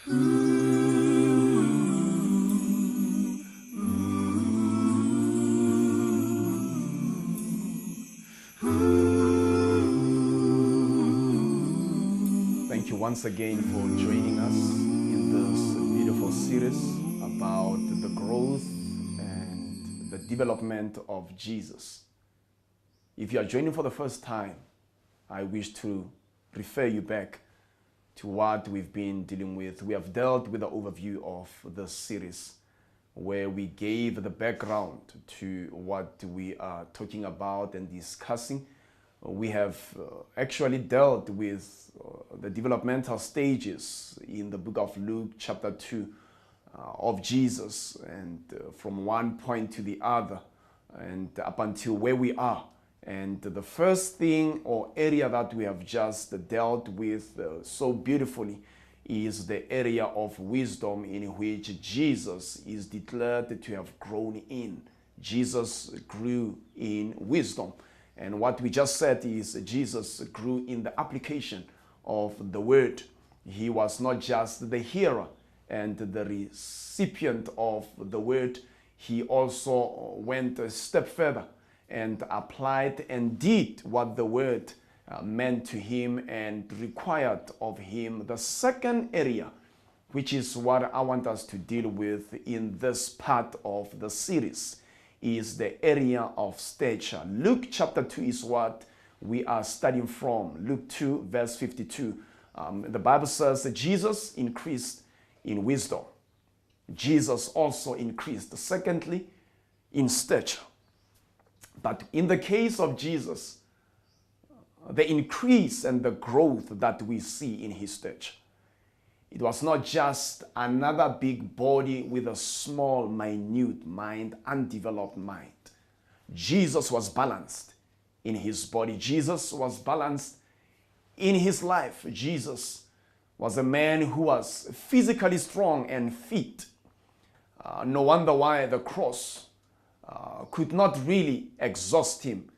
Thank you once again for joining us in this beautiful series about the growth and the development of Jesus. If you are joining for the first time, I wish to refer you back to what we've been dealing with. We have dealt with the overview of this series where we gave the background to what we are talking about and discussing. We have actually dealt with the developmental stages in the book of Luke chapter 2 of Jesus, and from one point to the other and up until where we are. And the first thing or area that we have just dealt with so beautifully is the area of wisdom, in which Jesus is declared to have grown in. Jesus grew in wisdom. And what we just said is Jesus grew in the application of the word. He was not just the hearer and the recipient of the word. He also went a step further and applied and did what the word meant to him and required of him. The second area, which is what I want us to deal with in this part of the series, is the area of stature. Luke chapter 2 is what we are studying from. Luke 2 verse 52. The Bible says that Jesus increased in wisdom. Jesus also increased, secondly, in stature. But in the case of Jesus, the increase and the growth that we see in his stature, it was not just another big body with a small, minute mind, undeveloped mind. Jesus was balanced in his body. Jesus was balanced in his life. Jesus was a man who was physically strong and fit. No wonder why the cross could not really exhaust him.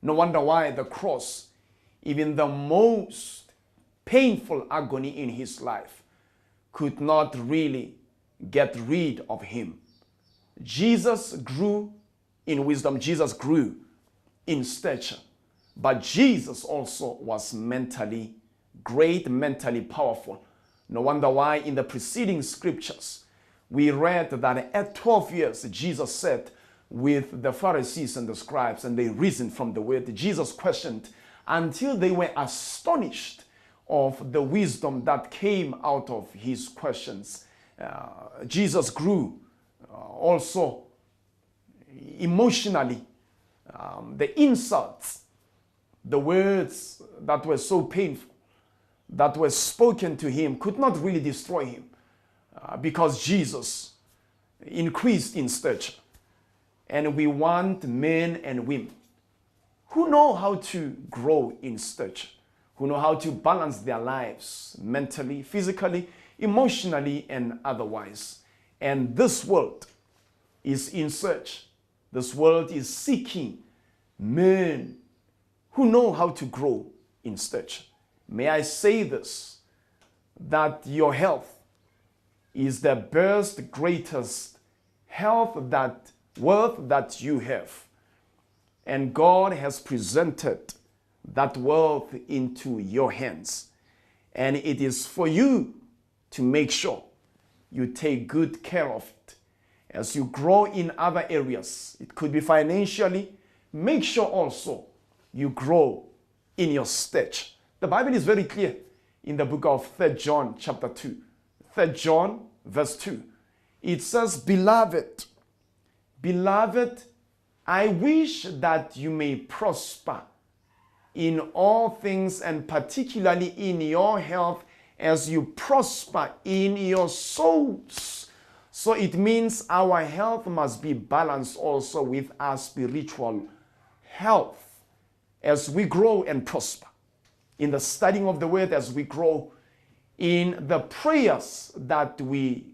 No wonder why the cross, even the most painful agony in his life, could not really get rid of him. Jesus grew in wisdom. Jesus grew in stature. But Jesus also was mentally great, mentally powerful. No wonder why in the preceding scriptures we read that at 12 years Jesus sat with the Pharisees and the scribes, and they reasoned from the word. Jesus questioned until they were astonished of the wisdom that came out of his questions. Jesus grew also emotionally. The insults, the words that were so painful, that were spoken to him, could not really destroy him because Jesus increased in stature. And we want men and women who know how to grow in stature, who know how to balance their lives mentally, physically, emotionally, and otherwise. And this world is in search. This world is seeking men who know how to grow in stature. May I say this, that your health is the best, greatest wealth that you have. And God has presented that wealth into your hands. And it is for you to make sure you take good care of it. As you grow in other areas, it could be financially, make sure also you grow in your stature. The Bible is very clear in the book of 3 John chapter 2. 3 John verse 2. It says, Beloved, I wish that you may prosper in all things, and particularly in your health, as you prosper in your souls. So it means our health must be balanced also with our spiritual health as we grow and prosper in the studying of the word, as we grow in the prayers that we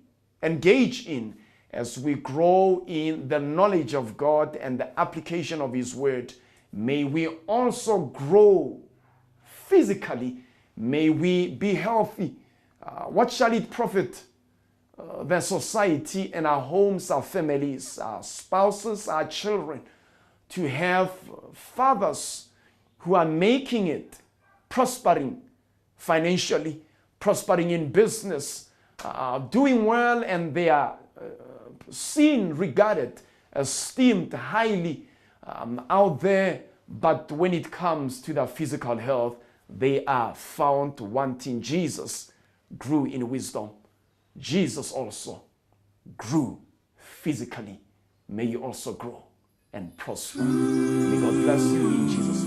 engage in, as we grow in the knowledge of God and the application of his word. May we also grow physically. May we be healthy What shall it profit the society and our homes, our families, our spouses, our children, to have fathers who are making it, prospering financially, prospering in business, doing well, and they are seen, regarded, esteemed highly out there, but when it comes to their physical health, they are found wanting. Jesus grew in wisdom. Jesus also grew physically. May you also grow and prosper. May God bless you in Jesus' name.